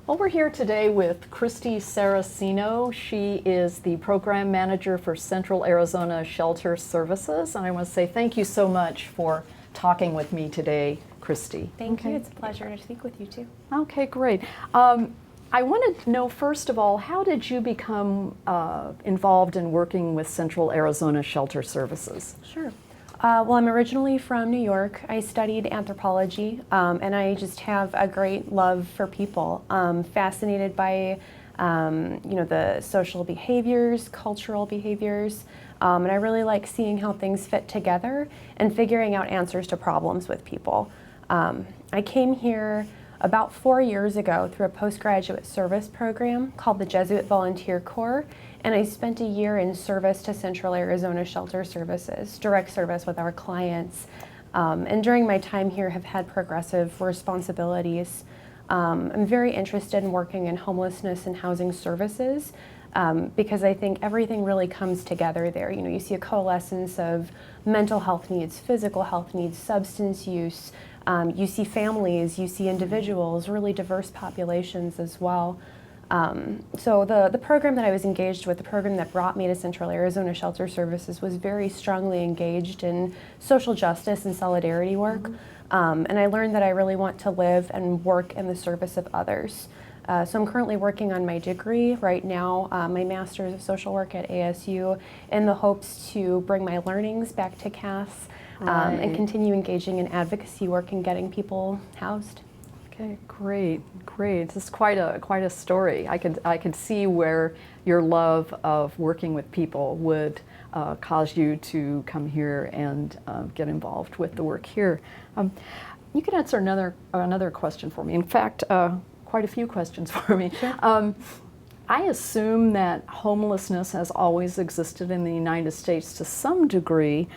Well, we're here today with Christie Saracino. She is the Program Manager for Central Arizona Shelter Services. And I want to say thank you so much for talking with me today, Christie. Thank you. It's a pleasure to speak with you too. Okay, great. I wanted to know, first of all, how did you become involved in working with Central Arizona Shelter Services? Sure. Well, I'm originally from New York. I studied anthropology, and I just have a great love for people. Fascinated by, the social behaviors, cultural behaviors, and I really like seeing how things fit together and figuring out answers to problems with people. I came here about 4 years ago through a postgraduate service program called the Jesuit Volunteer Corps, and I spent a year in service to Central Arizona Shelter Services, direct service with our clients. And during my time here have had progressive responsibilities. I'm very interested in working in homelessness and housing services because I think everything really comes together there. You know, you see a coalescence of mental health needs, physical health needs, substance use. You see families, you see individuals, really diverse populations as well. So the program that I was engaged with, the program that brought me to Central Arizona Shelter Services, was very strongly engaged in social justice and solidarity work. And I learned that I really want to live and work in the service of others. So I'm currently working on my degree right now, my Master's of Social Work at ASU, in the hopes to bring my learnings back to Cass. And continue engaging in advocacy work and getting people housed. Okay, great. This is quite a story. I could see where your love of working with people would cause you to come here and get involved with the work here. You can answer another question for me. In fact, quite a few questions for me. Sure. I assume that homelessness has always existed in the United States to some degree.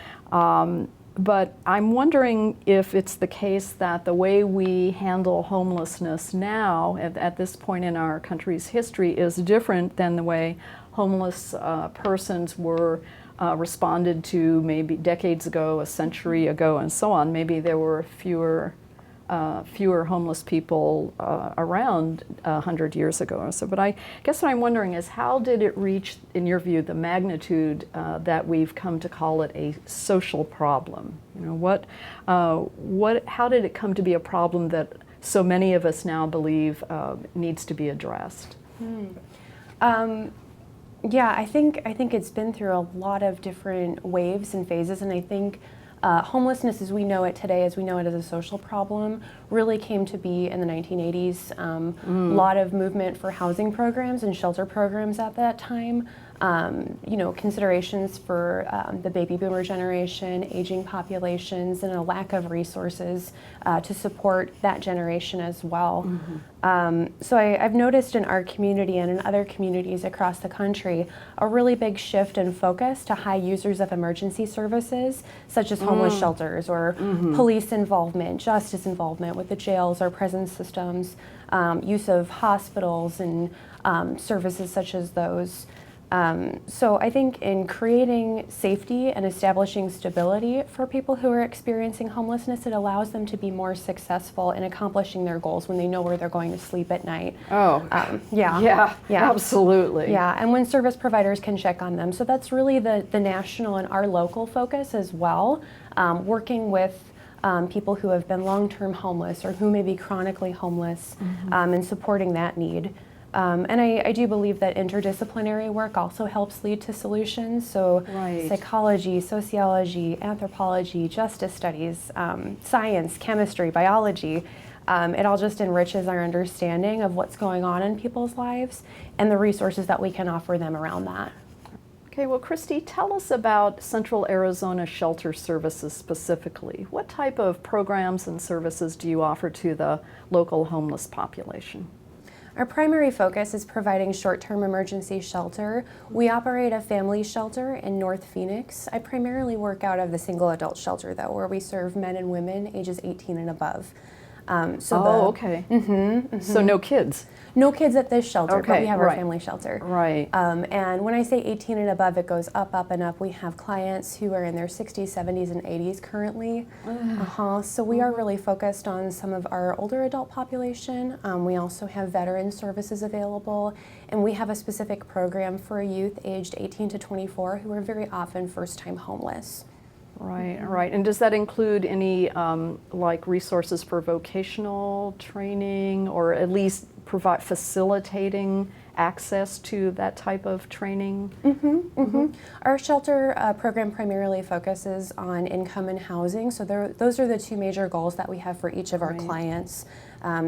But I'm wondering if it's the case that the way we handle homelessness now, at this point in our country's history, is different than the way homeless persons were responded to maybe decades ago, a century ago, and so on. Maybe there were fewer homeless people around 100 years ago or so. But I guess what I'm wondering is, how did it reach, in your view, the magnitude that we've come to call it a social problem? You know, how did it come to be a problem that so many of us now believe needs to be addressed? Yeah, I think it's been through a lot of different waves and phases, and I think homelessness as we know it today, as we know it as a social problem, really came to be in the 1980s. A lot of movement for housing programs and shelter programs at that time. Considerations for the baby boomer generation, aging populations, and a lack of resources to support that generation as well. So I've noticed in our community and in other communities across the country a really big shift in focus to high users of emergency services, such as homeless shelters or police involvement, justice involvement with the jails or prison systems, use of hospitals and services such as those. So I think in creating safety and establishing stability for people who are experiencing homelessness, it allows them to be more successful in accomplishing their goals when they know where they're going to sleep at night. Yeah, absolutely. Yeah, and when service providers can check on them. So that's really the national and our local focus as well, working with people who have been long-term homeless or who may be chronically homeless, and supporting that need. And I do believe that interdisciplinary work also helps lead to solutions. So psychology, sociology, anthropology, justice studies, science, chemistry, biology, it all just enriches our understanding of what's going on in people's lives and the resources that we can offer them around that. Okay, well, Christie, tell us about Central Arizona Shelter Services specifically. What type of programs and services do you offer to the local homeless population? Our primary focus is providing short-term emergency shelter. We operate a family shelter in North Phoenix. I primarily work out of the single adult shelter though, where we serve men and women ages 18 and above. Okay. So no kids? No kids at this shelter, but we have our right. family shelter. Right. And when I say 18 and above, it goes up, up, and up. We have clients who are in their 60s, 70s, and 80s currently. So we are really focused on some of our older adult population. We also have veteran services available, and we have a specific program for youth aged 18 to 24 who are very often first-time homeless. Right, right. And does that include any like resources for vocational training, or at least provide facilitating access to that type of training? Our shelter program primarily focuses on income and housing, so those are the two major goals that we have for each of our clients.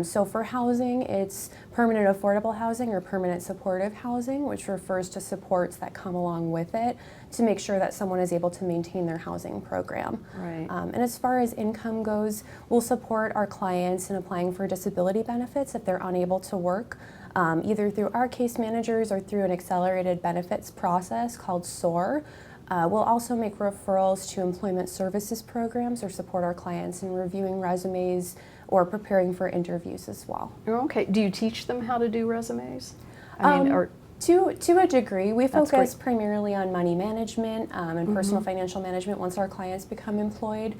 So for housing, it's permanent affordable housing or permanent supportive housing, which refers to supports that come along with it to make sure that someone is able to maintain their housing program. Right. And as far as income goes, we'll support our clients in applying for disability benefits if they're unable to work, either through our case managers or through an accelerated benefits process called SOAR. We'll also make referrals to employment services programs or support our clients in reviewing resumes or preparing for interviews as well. Okay. Do you teach them how to do resumes? I mean, or to a degree, we That's focus great. primarily on money management and personal financial management once our clients become employed,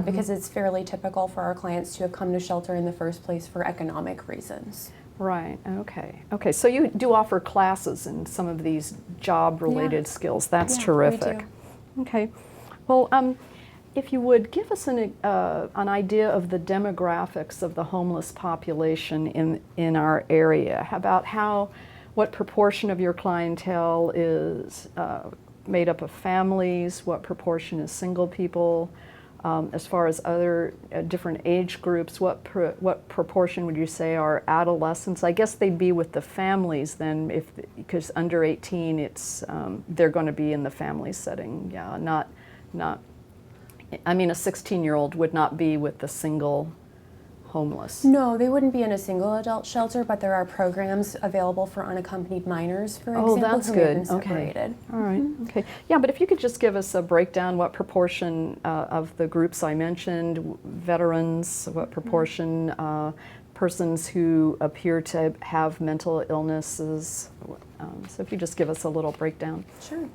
because it's fairly typical for our clients to have come to shelter in the first place for economic reasons. Right. Okay. Okay. So you do offer classes in some of these job-related skills. That's terrific. We do. Okay. Well, if you would give us an idea of the demographics of the homeless population in our area. How about what proportion of your clientele is made up of families? What proportion is single people? As far as other different age groups, what proportion would you say are adolescents? I guess they'd be with the families then, because under 18, it's they're going to be in the family setting. Yeah, not. I mean, a 16-year-old would not be with the single homeless. No, they wouldn't be in a single adult shelter, but there are programs available for unaccompanied minors, for example, that's who good. have been separated. All right. Okay. Yeah, but if you could just give us a breakdown, what proportion of the groups I mentioned, veterans, what proportion persons who appear to have mental illnesses. So if you just give us a little breakdown. Sure.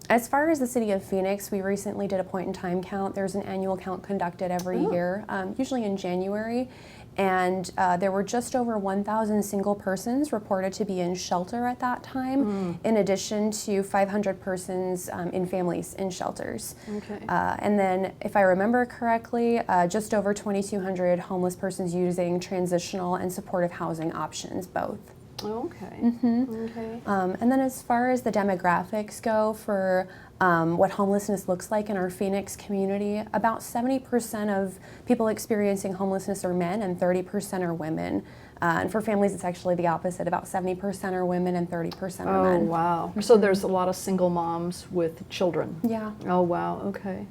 As far as the city of Phoenix, we recently did a point-in-time count. There's an annual count conducted every year, usually in January, and there were just over 1,000 single persons reported to be in shelter at that time, in addition to 500 persons in families in shelters. Okay. And then, if I remember correctly, just over 2,200 homeless persons using transitional and supportive housing options, both. Okay. Okay. And then as far as the demographics go for what homelessness looks like in our Phoenix community, about 70% of people experiencing homelessness are men and 30% are women. And for families, it's actually the opposite. About 70% are women and 30% are men. Oh, wow. So there's a lot of single moms with children. Yeah. Oh, wow. Okay.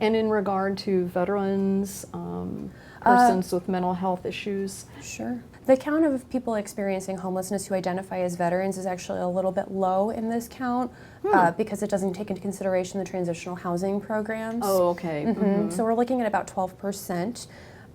And in regard to veterans, persons with mental health issues? Sure. The count of people experiencing homelessness who identify as veterans is actually a little bit low in this count because it doesn't take into consideration the transitional housing programs. Oh, okay. So we're looking at about 12%.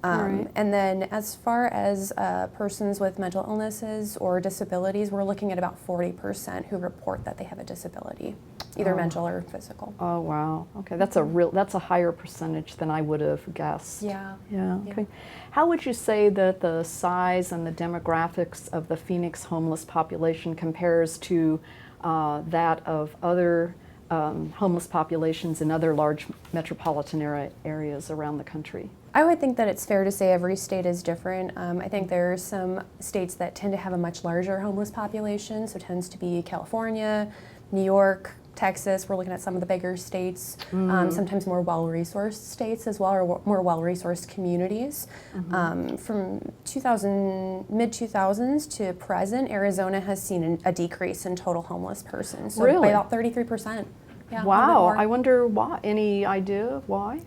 Right. And then as far as persons with mental illnesses or disabilities, we're looking at about 40% who report that they have a disability, either mental or physical. Oh, wow. Okay, that's a higher percentage than I would have guessed. Yeah. Yeah. Okay. How would you say that the size and the demographics of the Phoenix homeless population compares to that of other homeless populations in other large metropolitan areas around the country? I would think that it's fair to say every state is different. I think there are some states that tend to have a much larger homeless population, so it tends to be California, New York, Texas. We're looking at some of the bigger states, sometimes more well-resourced states as well, or more well-resourced communities. From mid-2000s to present, Arizona has seen a decrease in total homeless persons, so Really? by about 33%. Yeah, Wow, I wonder why. Any idea why?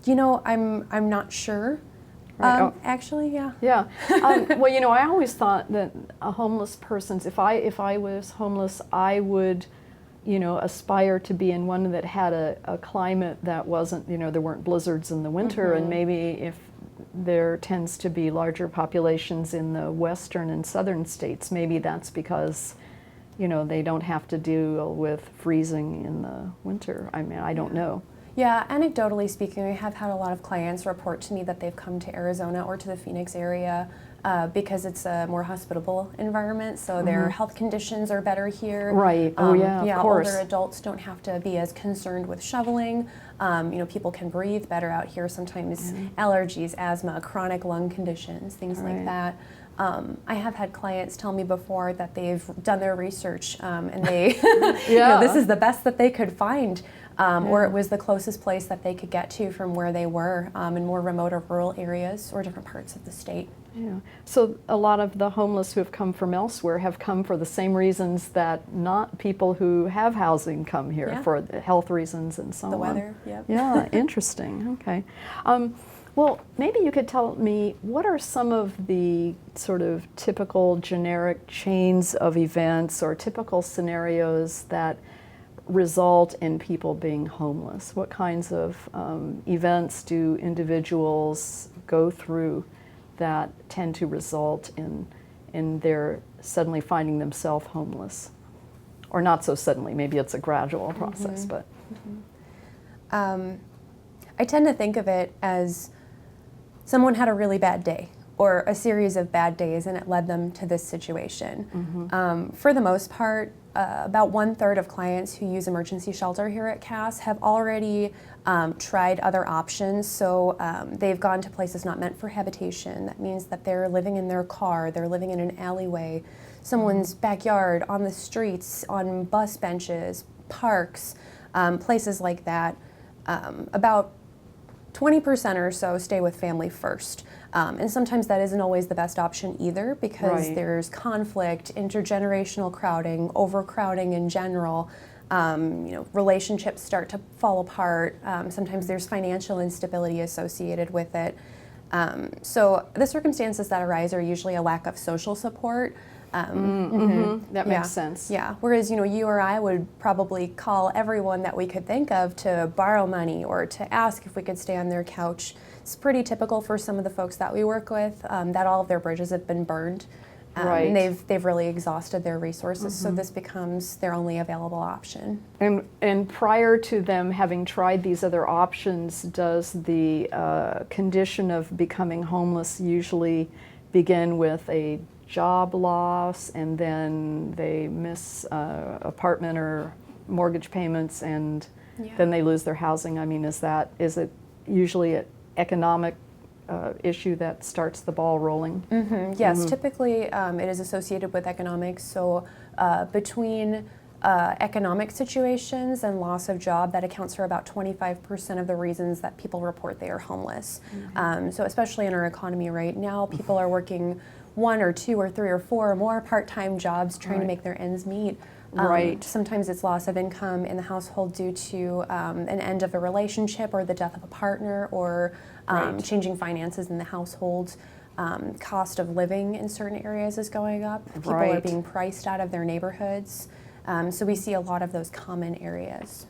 You know, I'm not sure. Right. Actually, yeah. Yeah. Well, you know, I always thought that a homeless person's, if I was homeless, I would, you know, aspire to be in one that had a climate that wasn't, you know, there weren't blizzards in the winter, and maybe if there tends to be larger populations in the western and southern states. Maybe that's because, you know, they don't have to deal with freezing in the winter. I mean, I don't know. Yeah, anecdotally speaking, I have had a lot of clients report to me that they've come to Arizona or to the Phoenix area because it's a more hospitable environment, so their health conditions are better here. Right. Oh, yeah, of course. Older adults don't have to be as concerned with shoveling. You know, people can breathe better out here. Sometimes allergies, asthma, chronic lung conditions, things like that. I have had clients tell me before that they've done their research and they, you know, this is the best that they could find. Or it was the closest place that they could get to from where they were in more remote or rural areas or different parts of the state. Yeah. So a lot of the homeless who have come from elsewhere have come for the same reasons that not people who have housing come here, for health reasons and so on. The weather, yep. Yeah, interesting. Okay. Well, maybe you could tell me, what are some of the sort of typical generic chains of events or typical scenarios that result in people being homeless? What kinds of events do individuals go through that tend to result in their suddenly finding themselves homeless? Or not so suddenly, maybe it's a gradual process, but. I tend to think of it as someone had a really bad day or a series of bad days and it led them to this situation. For the most part, about 1/3 of clients who use emergency shelter here at Cass have already tried other options. So they've gone to places not meant for habitation. That means that they're living in their car, they're living in an alleyway, someone's backyard, on the streets, on bus benches, parks, places like that. About 20% or so stay with family first. And sometimes that isn't always the best option either because there's conflict, intergenerational crowding, overcrowding in general. You know, relationships start to fall apart. Sometimes there's financial instability associated with it. So the circumstances that arise are usually a lack of social support. That makes sense. Yeah, whereas, you know, you or I would probably call everyone that we could think of to borrow money or to ask if we could stay on their couch. It's pretty typical for some of the folks that we work with that all of their bridges have been burned. And they've really exhausted their resources, so this becomes their only available option. And prior to them having tried these other options, does the condition of becoming homeless usually begin with a job loss, and then they miss apartment or mortgage payments, and then they lose their housing? I mean, is it usually an economic issue that starts the ball rolling? Yes, typically it is associated with economics. So between economic situations and loss of job, that accounts for about 25% of the reasons that people report they are homeless. So especially in our economy right now, people are working 1 or 2 or 3 or 4 or more part-time jobs trying to make their ends meet. Sometimes it's loss of income in the household due to an end of a relationship or the death of a partner, or changing finances in the household. Cost of living in certain areas is going up. People are being priced out of their neighborhoods. So we see a lot of those common areas.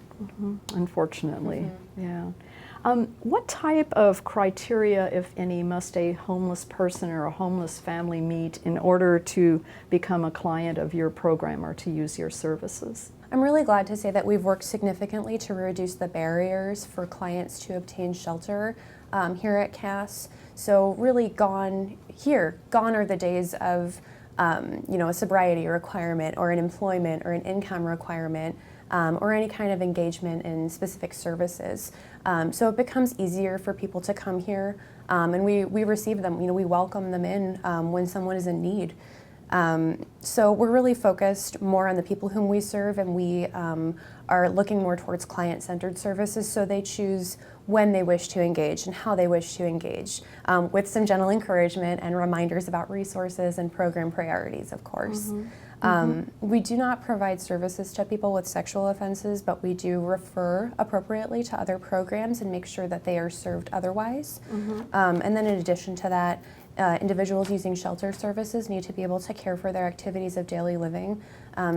Unfortunately, yeah. What type of criteria, if any, must a homeless person or a homeless family meet in order to become a client of your program or to use your services? I'm really glad to say that we've worked significantly to reduce the barriers for clients to obtain shelter here at Cass. So really gone are the days of you know, a sobriety requirement or an employment or an income requirement. Or any kind of engagement in specific services. So it becomes easier for people to come here, and we receive them, you know, we welcome them in when someone is in need. So we're really focused more on the people whom we serve, and we are looking more towards client-centered services, so they choose when they wish to engage and how they wish to engage, with some gentle encouragement and reminders about resources and program priorities, of course. We do not provide services to people with sexual offenses, but we do refer appropriately to other programs and make sure that they are served otherwise. And then in addition to that, individuals using shelter services need to be able to care for their activities of daily living.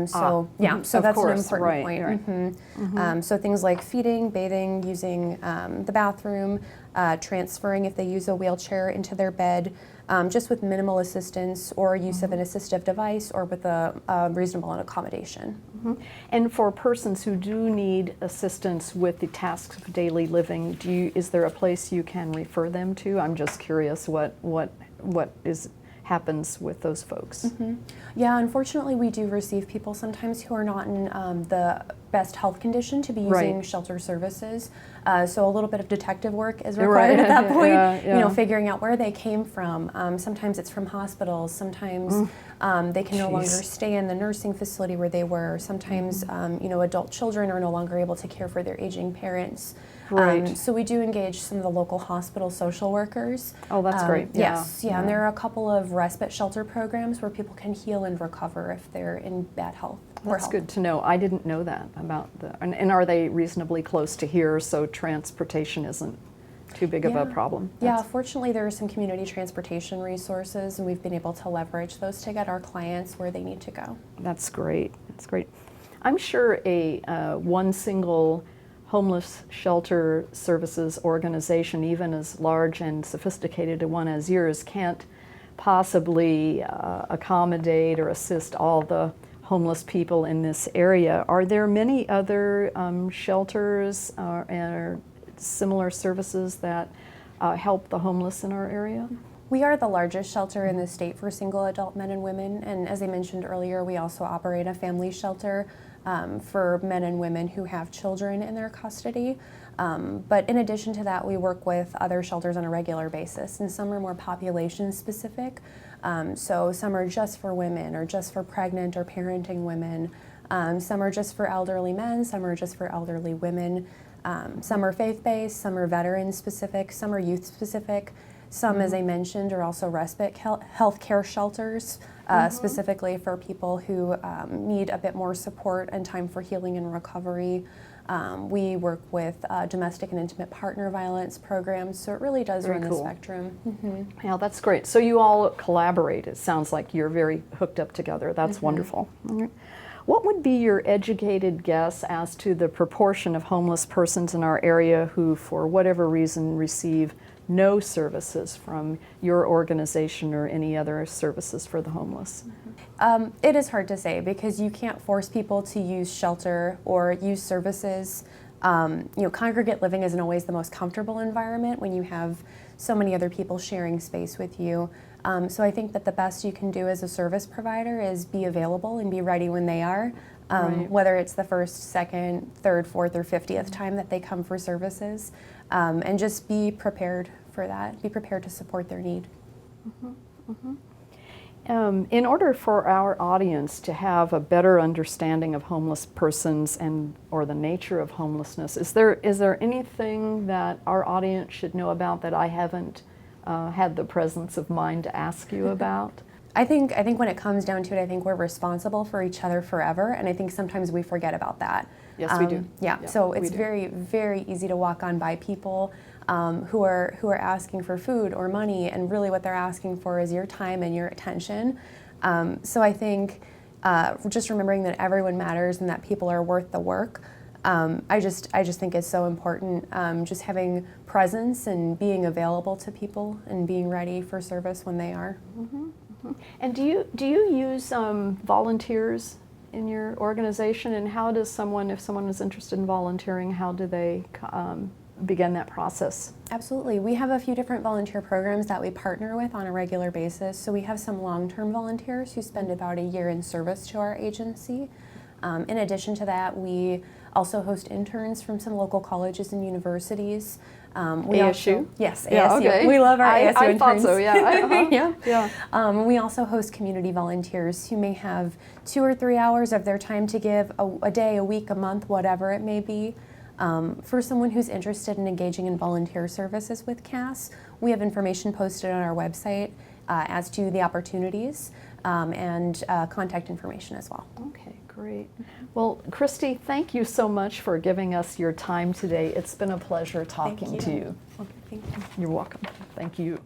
So of that's an course, important right, point. right. So things like feeding, bathing, using the bathroom, transferring if they use a wheelchair into their bed, just with minimal assistance or use of an assistive device or with a reasonable accommodation. And for persons who do need assistance with the tasks of daily living, is there a place you can refer them to? I'm just curious what happens with those folks. Yeah, unfortunately, we do receive people sometimes who are not in the best health condition to be using shelter services. So a little bit of detective work is required at that point. You know, figuring out where they came from. Sometimes it's from hospitals. Sometimes they can no longer stay in the nursing facility where they were. Sometimes you know, adult children are no longer able to care for their aging parents. So we do engage some of the local hospital social workers. Oh, that's great. Yes, and there are a couple of respite shelter programs where people can heal and recover if they're in bad health. That's good to know. I didn't know that about and are they reasonably close to here, so transportation isn't too big of a problem? Fortunately there are some community transportation resources, and we've been able to leverage those to get our clients where they need to go. That's great. That's great. I'm sure one single homeless shelter services organization, even as large and sophisticated a one as yours, can't possibly accommodate or assist all the homeless people in this area. Are there many other shelters or similar services that help the homeless in our area? We are the largest shelter in the state for single adult men and women, and as I mentioned earlier, we also operate a family shelter for men and women who have children in their custody. But in addition to that, we work with other shelters on a regular basis, and some are more population specific. So some are just for women or just for pregnant or parenting women. Some are just for elderly men, some are just for elderly women. Some are faith-based, some are veteran-specific, some are youth-specific. Some, as I mentioned, are also respite health care shelters, specifically for people who need a bit more support and time for healing and recovery. We work with domestic and intimate partner violence programs, so it really does run the spectrum. Yeah, that's great. So you all collaborate. It sounds like you're very hooked up together. That's wonderful. What would be your educated guess as to the proportion of homeless persons in our area who, for whatever reason, receive no services from your organization or any other services for the homeless? It is hard to say because you can't force people to use shelter or use services. You know, congregate living isn't always the most comfortable environment when you have so many other people sharing space with you. So I think that the best you can do as a service provider is be available and be ready when they are, whether it's the first, second, third, fourth, or 50th time that they come for services, and just be prepared for that. Be prepared to support their need. In order for our audience to have a better understanding of homeless persons or the nature of homelessness, is there anything that our audience should know about that I haven't had the presence of mind to ask you about? I think when it comes down to it, I think we're responsible for each other forever, and I think sometimes we forget about that. Yes, we do. Yeah, so it's very, very easy to walk on by people who are asking for food or money, and really what they're asking for is your time and your attention. So I think just remembering that everyone matters and that people are worth the work. I just think it's so important. Just having presence and being available to people and being ready for service when they are. And do you use volunteers in your organization? And how does if someone is interested in volunteering, how do they begin that process? Absolutely. We have a few different volunteer programs that we partner with on a regular basis. So we have some long-term volunteers who spend about a year in service to our agency. In addition to that, we also host interns from some local colleges and universities. ASU? Yes, yeah, ASU. Okay. We love our ASU interns. I thought so, yeah. Yeah. We also host community volunteers who may have 2 or 3 hours of their time to give a day, a week, a month, whatever it may be. For someone who's interested in engaging in volunteer services with CAS, we have information posted on our website as to the opportunities and contact information as well. Okay, great. Well, Christie, thank you so much for giving us your time today. It's been a pleasure talking to you. Okay, thank you. You're welcome. Thank you.